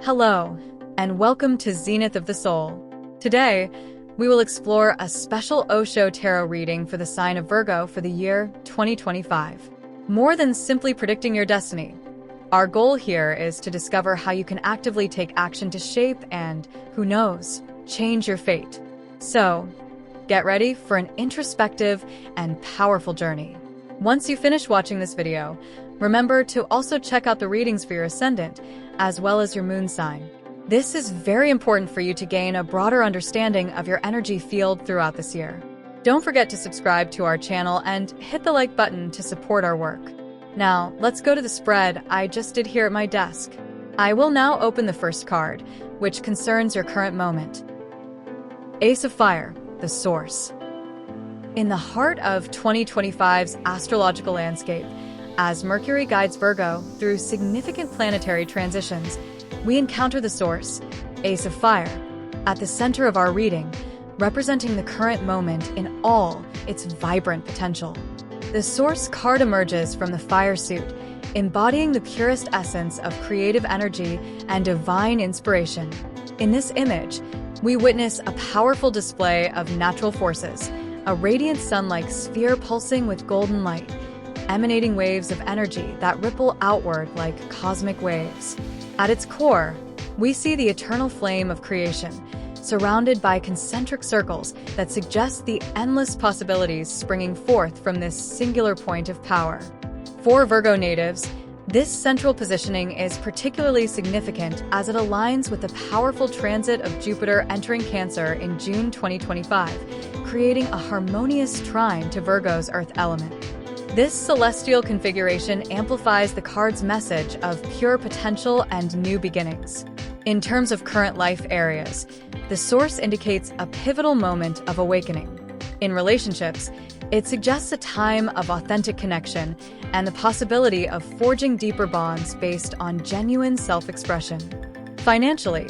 Hello, and welcome to Zenith of the Soul. Today, we will explore a special Osho Tarot reading for the sign of Virgo for the year 2025. More than simply predicting your destiny, our goal here is to discover how you can actively take action to shape and, who knows, change your fate. So, get ready for an introspective and powerful journey. Once you finish watching this video, remember to also check out the readings for your ascendant, as well as your moon sign. This is very important for you to gain a broader understanding of your energy field throughout this year. Don't forget to subscribe to our channel and hit the like button to support our work. Now, let's go to the spread I just did here at my desk. I will now open the first card, which concerns your current moment. Ace of Fire, the Source. In the heart of 2025's astrological landscape, as Mercury guides Virgo through significant planetary transitions, we encounter the Source, Ace of Fire, at the center of our reading, representing the current moment in all its vibrant potential. The Source card emerges from the fire suit, embodying the purest essence of creative energy and divine inspiration. In this image, we witness a powerful display of natural forces, a radiant sun-like sphere pulsing with golden light, emanating waves of energy that ripple outward like cosmic waves. At its core, we see the eternal flame of creation, surrounded by concentric circles that suggest the endless possibilities springing forth from this singular point of power. For Virgo natives, this central positioning is particularly significant as it aligns with the powerful transit of Jupiter entering Cancer in June 2025, creating a harmonious trine to Virgo's Earth element. This celestial configuration amplifies the card's message of pure potential and new beginnings. In terms of current life areas, the Source indicates a pivotal moment of awakening. In relationships, it suggests a time of authentic connection and the possibility of forging deeper bonds based on genuine self-expression. Financially,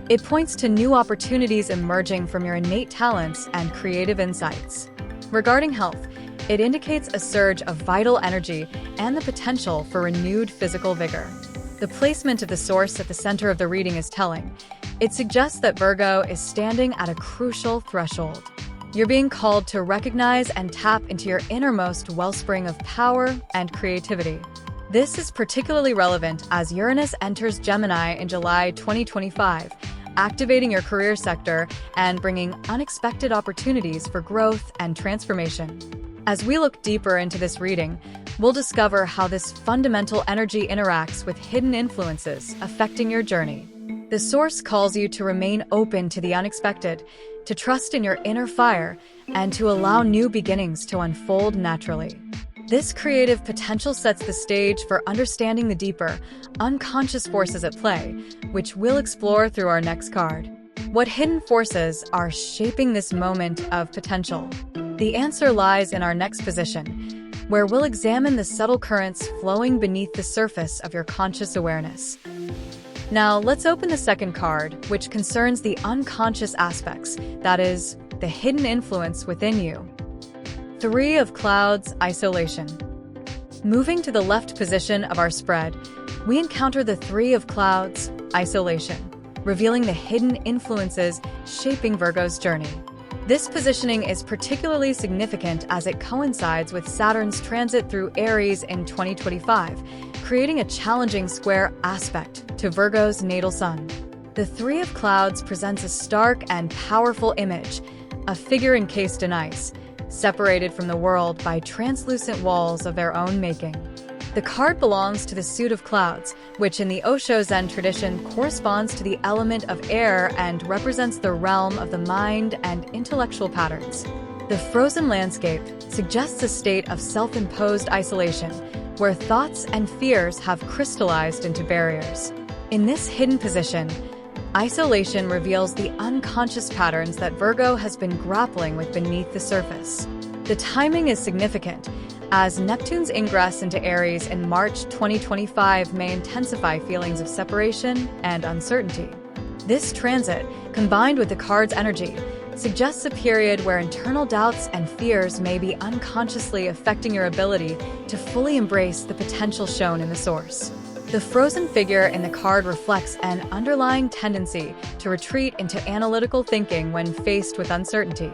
it points to new opportunities emerging from your innate talents and creative insights. Regarding health, it indicates a surge of vital energy and the potential for renewed physical vigor. The placement of the Source at the center of the reading is telling. It suggests that Virgo is standing at a crucial threshold. You're being called to recognize and tap into your innermost wellspring of power and creativity. This is particularly relevant as Uranus enters Gemini in July 2025, activating your career sector and bringing unexpected opportunities for growth and transformation. As we look deeper into this reading, we'll discover how this fundamental energy interacts with hidden influences affecting your journey. The Source calls you to remain open to the unexpected, to trust in your inner fire, and to allow new beginnings to unfold naturally. This creative potential sets the stage for understanding the deeper, unconscious forces at play, which we'll explore through our next card. What hidden forces are shaping this moment of potential? The answer lies in our next position, where we'll examine the subtle currents flowing beneath the surface of your conscious awareness. Now, let's open the second card, which concerns the unconscious aspects, that is, the hidden influence within you. Three of Clouds, Isolation. Moving to the left position of our spread, we encounter the Three of Clouds, Isolation, revealing the hidden influences shaping Virgo's journey. This positioning is particularly significant as it coincides with Saturn's transit through Aries in 2025, creating a challenging square aspect to Virgo's natal sun. The Three of Clouds presents a stark and powerful image, a figure encased in ice, separated from the world by translucent walls of their own making. The card belongs to the suit of clouds, which in the Osho Zen tradition corresponds to the element of air and represents the realm of the mind and intellectual patterns. The frozen landscape suggests a state of self-imposed isolation, where thoughts and fears have crystallized into barriers. In this hidden position, isolation reveals the unconscious patterns that Virgo has been grappling with beneath the surface. The timing is significant, as Neptune's ingress into Aries in March 2025 may intensify feelings of separation and uncertainty. This transit, combined with the card's energy, suggests a period where internal doubts and fears may be unconsciously affecting your ability to fully embrace the potential shown in the Source. The frozen figure in the card reflects an underlying tendency to retreat into analytical thinking when faced with uncertainty.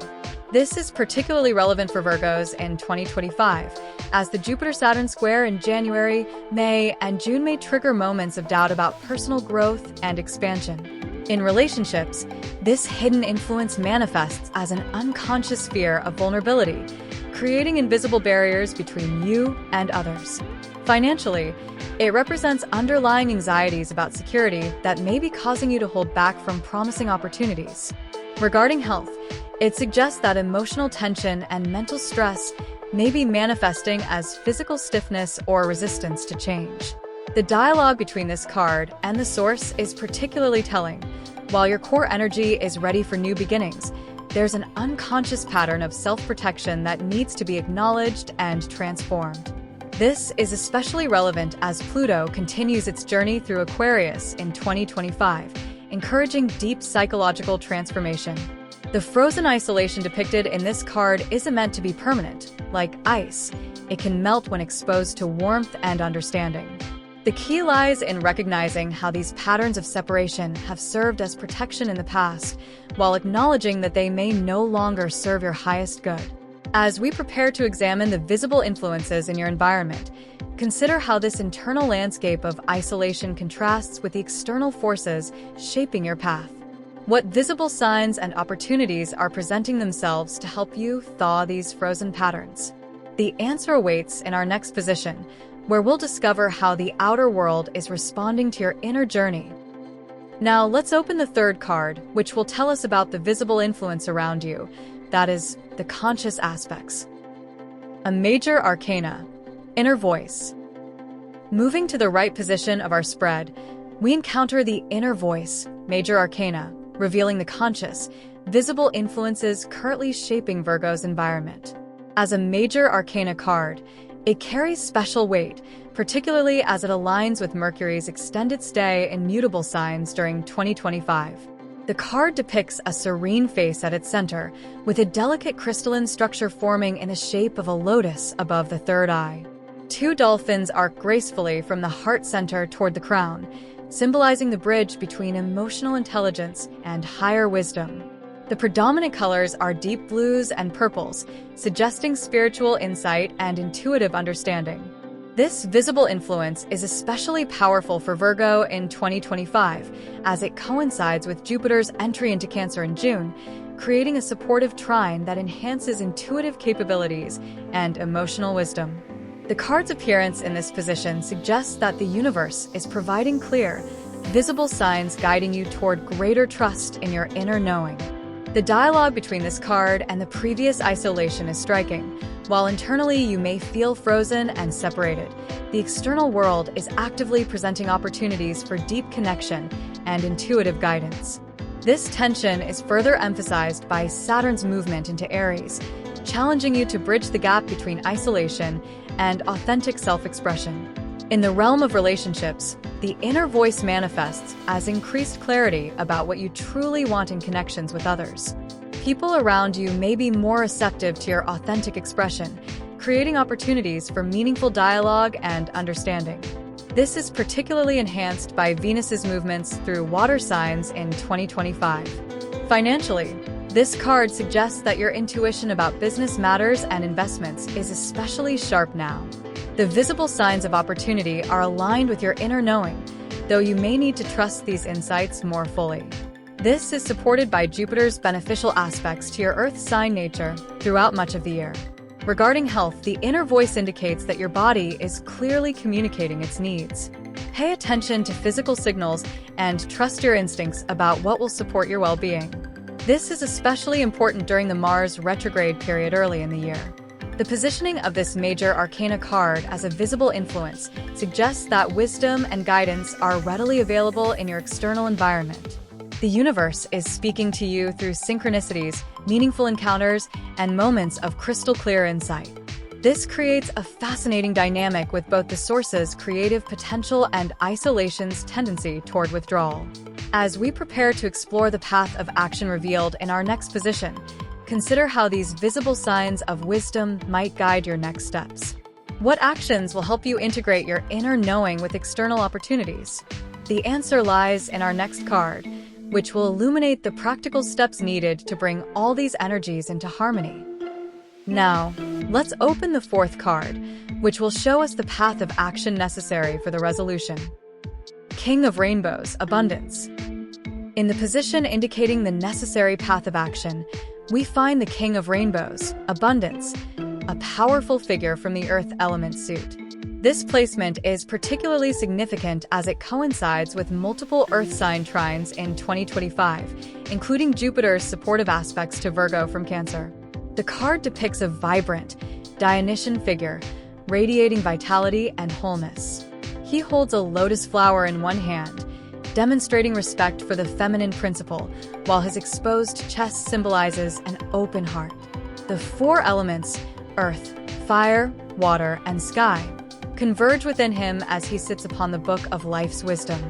This is particularly relevant for Virgos in 2025, as the Jupiter-Saturn square in January, May, and June may trigger moments of doubt about personal growth and expansion. In relationships, this hidden influence manifests as an unconscious fear of vulnerability, creating invisible barriers between you and others. Financially, it represents underlying anxieties about security that may be causing you to hold back from promising opportunities. Regarding health, it suggests that emotional tension and mental stress may be manifesting as physical stiffness or resistance to change. The dialogue between this card and the source is particularly telling. While your core energy is ready for new beginnings, there's an unconscious pattern of self-protection that needs to be acknowledged and transformed. This is especially relevant as Pluto continues its journey through Aquarius in 2025, encouraging deep psychological transformation. The frozen isolation depicted in this card isn't meant to be permanent. Like ice, it can melt when exposed to warmth and understanding. The key lies in recognizing how these patterns of separation have served as protection in the past, while acknowledging that they may no longer serve your highest good. As we prepare to examine the visible influences in your environment, consider how this internal landscape of isolation contrasts with the external forces shaping your path. What visible signs and opportunities are presenting themselves to help you thaw these frozen patterns? The answer awaits in our next position, where we'll discover how the outer world is responding to your inner journey. Now, let's open the third card, which will tell us about the visible influence around you, that is, the conscious aspects. A major arcana, inner voice. Moving to the right position of our spread, we encounter the inner voice, major arcana, revealing the conscious, visible influences currently shaping Virgo's environment. As a major arcana card, it carries special weight, particularly as it aligns with Mercury's extended stay in mutable signs during 2025. The card depicts a serene face at its center, with a delicate crystalline structure forming in the shape of a lotus above the third eye. Two dolphins arc gracefully from the heart center toward the crown, symbolizing the bridge between emotional intelligence and higher wisdom. The predominant colors are deep blues and purples, suggesting spiritual insight and intuitive understanding. This visible influence is especially powerful for Virgo in 2025, as it coincides with Jupiter's entry into Cancer in June, creating a supportive trine that enhances intuitive capabilities and emotional wisdom. The card's appearance in this position suggests that the universe is providing clear, visible signs guiding you toward greater trust in your inner knowing. The dialogue between this card and the previous isolation is striking. While internally you may feel frozen and separated, the external world is actively presenting opportunities for deep connection and intuitive guidance. This tension is further emphasized by Saturn's movement into Aries, challenging you to bridge the gap between isolation and authentic self-expression. In the realm of relationships, the inner voice manifests as increased clarity about what you truly want in connections with others. People around you may be more receptive to your authentic expression, creating opportunities for meaningful dialogue and understanding. This is particularly enhanced by Venus's movements through water signs in 2025. Financially, this card suggests that your intuition about business matters and investments is especially sharp now. The visible signs of opportunity are aligned with your inner knowing, though you may need to trust these insights more fully. This is supported by Jupiter's beneficial aspects to your Earth sign nature throughout much of the year. Regarding health, the inner voice indicates that your body is clearly communicating its needs. Pay attention to physical signals and trust your instincts about what will support your well-being. This is especially important during the Mars retrograde period early in the year. The positioning of this major arcana card as a visible influence suggests that wisdom and guidance are readily available in your external environment. The universe is speaking to you through synchronicities, meaningful encounters, and moments of crystal clear insight. This creates a fascinating dynamic with both the source's creative potential and isolation's tendency toward withdrawal. As we prepare to explore the path of action revealed in our next position, consider how these visible signs of wisdom might guide your next steps. What actions will help you integrate your inner knowing with external opportunities? The answer lies in our next card, which will illuminate the practical steps needed to bring all these energies into harmony. Now, let's open the fourth card, which will show us the path of action necessary for the resolution. King of Rainbows, Abundance. In the position indicating the necessary path of action, we find the King of Rainbows, Abundance, a powerful figure from the Earth element suit. This placement is particularly significant as it coincides with multiple Earth sign trines in 2025, including Jupiter's supportive aspects to Virgo from Cancer. The card depicts a vibrant, Dionysian figure, radiating vitality and wholeness. He holds a lotus flower in one hand, demonstrating respect for the feminine principle, while his exposed chest symbolizes an open heart. The four elements, earth, fire, water, and sky, converge within him as he sits upon the book of life's wisdom.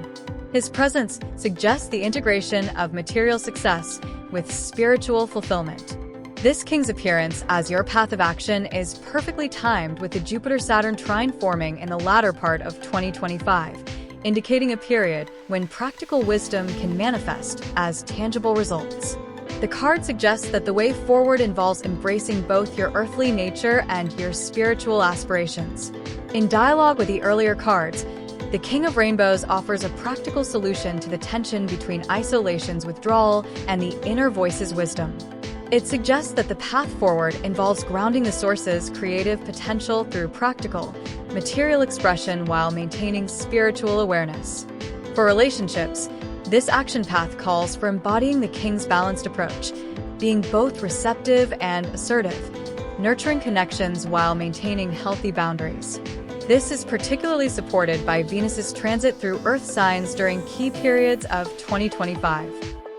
His presence suggests the integration of material success with spiritual fulfillment. This king's appearance as your path of action is perfectly timed with the Jupiter-Saturn trine forming in the latter part of 2025, indicating a period when practical wisdom can manifest as tangible results. The card suggests that the way forward involves embracing both your earthly nature and your spiritual aspirations. In dialogue with the earlier cards, the King of Rainbows offers a practical solution to the tension between isolation's withdrawal and the inner voice's wisdom. It suggests that the path forward involves grounding the source's creative potential through practical, material expression while maintaining spiritual awareness. For relationships, this action path calls for embodying the king's balanced approach, being both receptive and assertive, nurturing connections while maintaining healthy boundaries. This is particularly supported by Venus's transit through Earth signs during key periods of 2025.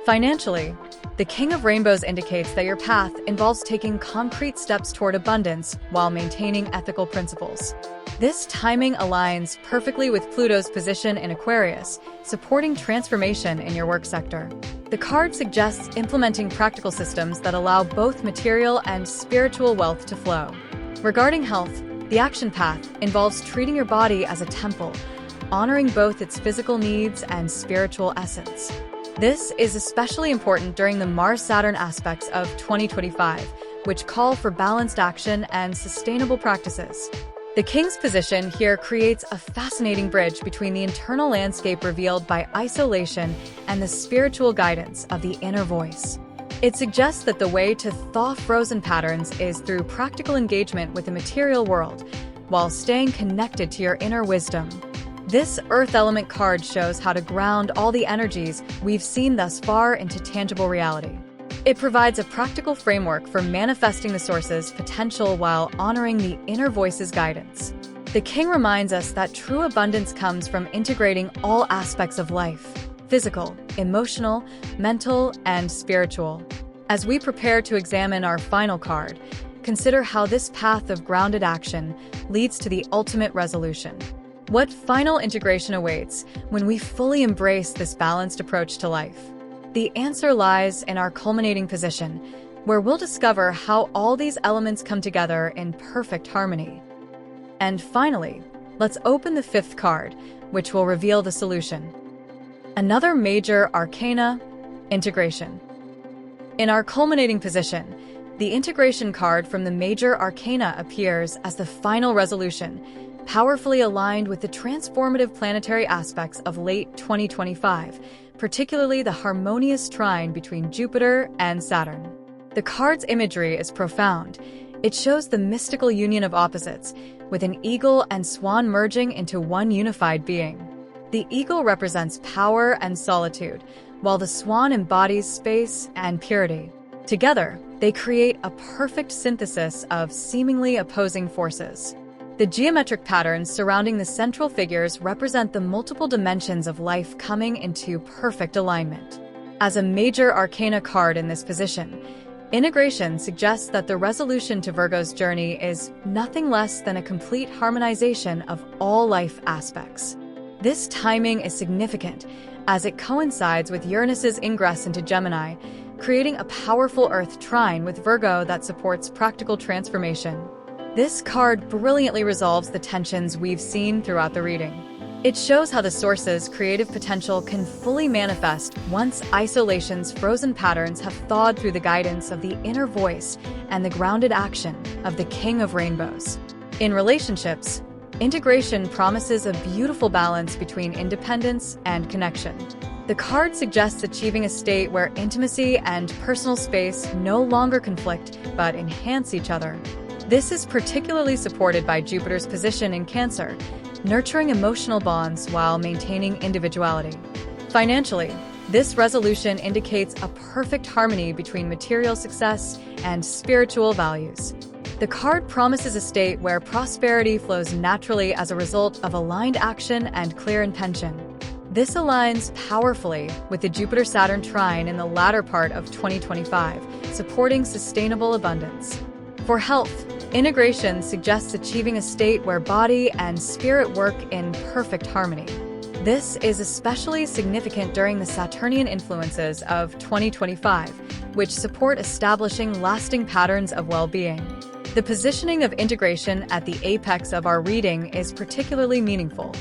Financially, the King of Rainbows indicates that your path involves taking concrete steps toward abundance while maintaining ethical principles. This timing aligns perfectly with Pluto's position in Aquarius, supporting transformation in your work sector. The card suggests implementing practical systems that allow both material and spiritual wealth to flow. Regarding health, the action path involves treating your body as a temple, honoring both its physical needs and spiritual essence. This is especially important during the Mars-Saturn aspects of 2025, which call for balanced action and sustainable practices. The king's position here creates a fascinating bridge between the internal landscape revealed by isolation and the spiritual guidance of the inner voice. It suggests that the way to thaw frozen patterns is through practical engagement with the material world, while staying connected to your inner wisdom. This Earth element card shows how to ground all the energies we've seen thus far into tangible reality. It provides a practical framework for manifesting the source's potential while honoring the inner voice's guidance. The king reminds us that true abundance comes from integrating all aspects of life: physical, emotional, mental, and spiritual. As we prepare to examine our final card, consider how this path of grounded action leads to the ultimate resolution. What final integration awaits when we fully embrace this balanced approach to life? The answer lies in our culminating position, where we'll discover how all these elements come together in perfect harmony. And finally, let's open the fifth card, which will reveal the solution. Another major arcana, integration. In our culminating position, the integration card from the major arcana appears as the final resolution, powerfully aligned with the transformative planetary aspects of late 2025, particularly the harmonious trine between Jupiter and Saturn. The card's imagery is profound. It shows the mystical union of opposites, with an eagle and swan merging into one unified being. The eagle represents power and solitude, while the swan embodies space and purity. Together, they create a perfect synthesis of seemingly opposing forces. The geometric patterns surrounding the central figures represent the multiple dimensions of life coming into perfect alignment. As a major arcana card in this position, integration suggests that the resolution to Virgo's journey is nothing less than a complete harmonization of all life aspects. This timing is significant, as it coincides with Uranus's ingress into Gemini, creating a powerful Earth trine with Virgo that supports practical transformation. This card brilliantly resolves the tensions we've seen throughout the reading. It shows how the source's creative potential can fully manifest once isolation's frozen patterns have thawed through the guidance of the inner voice and the grounded action of the King of Rainbows. In relationships, integration promises a beautiful balance between independence and connection. The card suggests achieving a state where intimacy and personal space no longer conflict but enhance each other. This is particularly supported by Jupiter's position in Cancer, nurturing emotional bonds while maintaining individuality. Financially, this resolution indicates a perfect harmony between material success and spiritual values. The card promises a state where prosperity flows naturally as a result of aligned action and clear intention. This aligns powerfully with the Jupiter-Saturn trine in the latter part of 2025, supporting sustainable abundance. For health, integration suggests achieving a state where body and spirit work in perfect harmony. This is especially significant during the Saturnian influences of 2025, which support establishing lasting patterns of well-being. The positioning of integration at the apex of our reading is particularly meaningful.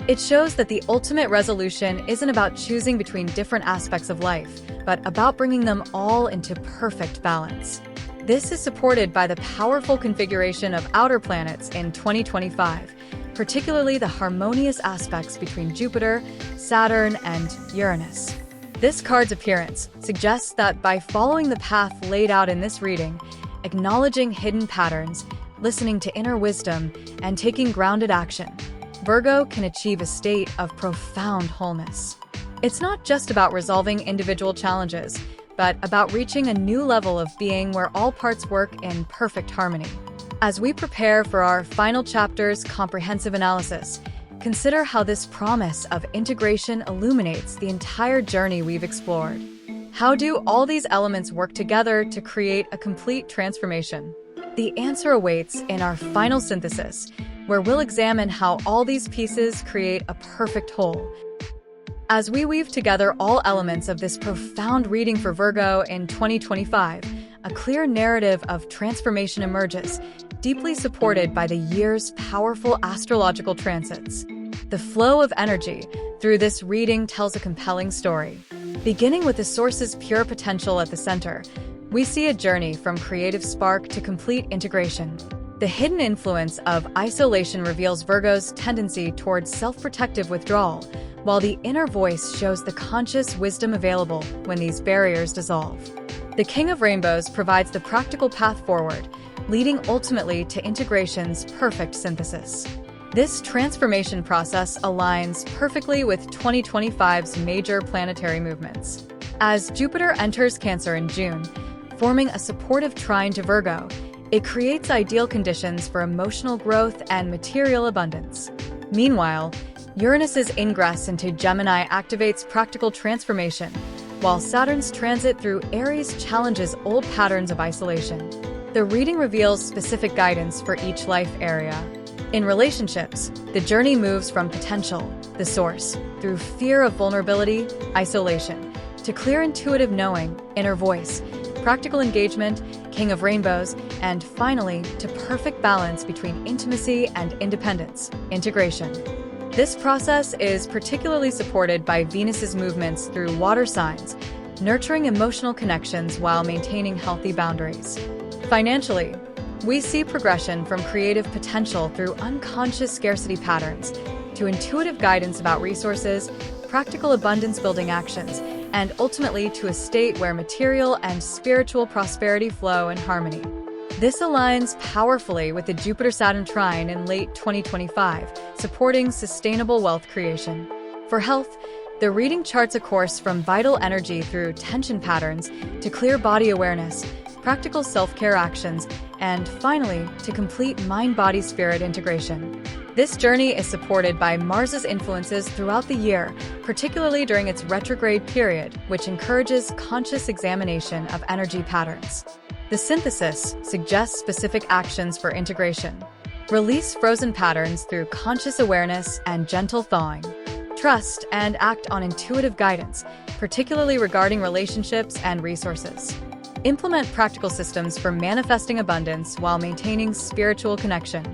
It shows that the ultimate resolution isn't about choosing between different aspects of life, but about bringing them all into perfect balance. This is supported by the powerful configuration of outer planets in 2025, particularly the harmonious aspects between Jupiter, Saturn, and Uranus. This card's appearance suggests that by following the path laid out in this reading, acknowledging hidden patterns, listening to inner wisdom, and taking grounded action, Virgo can achieve a state of profound wholeness. It's not just about resolving individual challenges, but about reaching a new level of being where all parts work in perfect harmony. As we prepare for our final chapter's comprehensive analysis, consider how this promise of integration illuminates the entire journey we've explored. How do all these elements work together to create a complete transformation? The answer awaits in our final synthesis, where we'll examine how all these pieces create a perfect whole. As we weave together all elements of this profound reading for Virgo in 2025, a clear narrative of transformation emerges, deeply supported by the year's powerful astrological transits. The flow of energy through this reading tells a compelling story. Beginning with the source's pure potential at the center, we see a journey from creative spark to complete integration. The hidden influence of isolation reveals Virgo's tendency towards self-protective withdrawal, while the inner voice shows the conscious wisdom available when these barriers dissolve. The King of Rainbows provides the practical path forward, leading ultimately to integration's perfect synthesis. This transformation process aligns perfectly with 2025's major planetary movements. As Jupiter enters Cancer in June, forming a supportive trine to Virgo, it creates ideal conditions for emotional growth and material abundance. Meanwhile, Uranus's ingress into Gemini activates practical transformation, while Saturn's transit through Aries challenges old patterns of isolation. The reading reveals specific guidance for each life area. In relationships, the journey moves from potential, the source, through fear of vulnerability, isolation, to clear intuitive knowing, inner voice, practical engagement, King of Rainbows, and finally, to perfect balance between intimacy and independence, integration. This process is particularly supported by Venus's movements through water signs, nurturing emotional connections while maintaining healthy boundaries. Financially, we see progression from creative potential through unconscious scarcity patterns to intuitive guidance about resources, practical abundance-building actions, and ultimately to a state where material and spiritual prosperity flow in harmony. This aligns powerfully with the Jupiter-Saturn trine in late 2025, supporting sustainable wealth creation. For health, the reading charts a course from vital energy through tension patterns to clear body awareness, practical self-care actions, and finally, to complete mind-body-spirit integration. This journey is supported by Mars's influences throughout the year, particularly during its retrograde period, which encourages conscious examination of energy patterns. The synthesis suggests specific actions for integration. Release frozen patterns through conscious awareness and gentle thawing. Trust and act on intuitive guidance, particularly regarding relationships and resources. Implement practical systems for manifesting abundance while maintaining spiritual connection.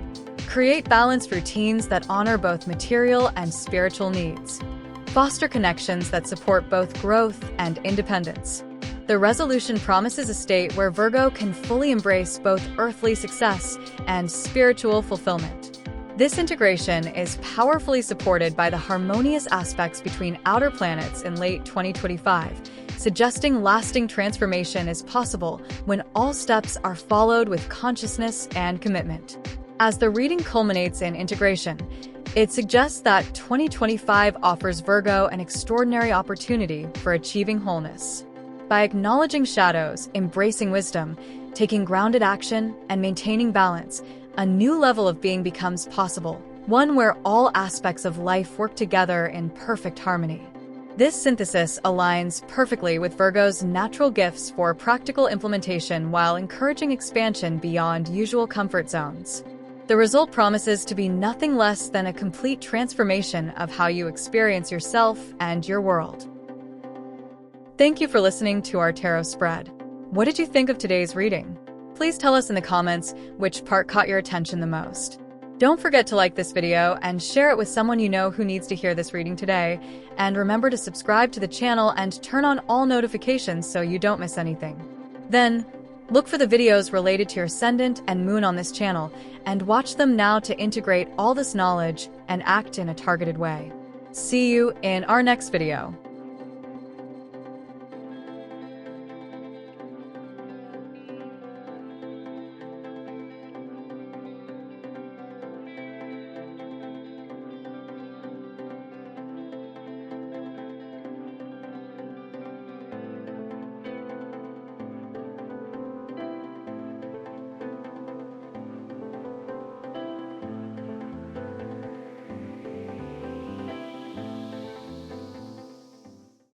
Create balanced routines that honor both material and spiritual needs. Foster connections that support both growth and independence. The resolution promises a state where Virgo can fully embrace both earthly success and spiritual fulfillment. This integration is powerfully supported by the harmonious aspects between outer planets in late 2025, suggesting lasting transformation is possible when all steps are followed with consciousness and commitment. As the reading culminates in integration, it suggests that 2025 offers Virgo an extraordinary opportunity for achieving wholeness. By acknowledging shadows, embracing wisdom, taking grounded action, and maintaining balance, a new level of being becomes possible, one where all aspects of life work together in perfect harmony. This synthesis aligns perfectly with Virgo's natural gifts for practical implementation while encouraging expansion beyond usual comfort zones. The result promises to be nothing less than a complete transformation of how you experience yourself and your world. Thank you for listening to our tarot spread. What did you think of today's reading? Please tell us in the comments which part caught your attention the most. Don't forget to like this video and share it with someone you know who needs to hear this reading today. And remember to subscribe to the channel and turn on all notifications so you don't miss anything. Then, look for the videos related to your ascendant and moon on this channel and watch them now to integrate all this knowledge and act in a targeted way. See you in our next video.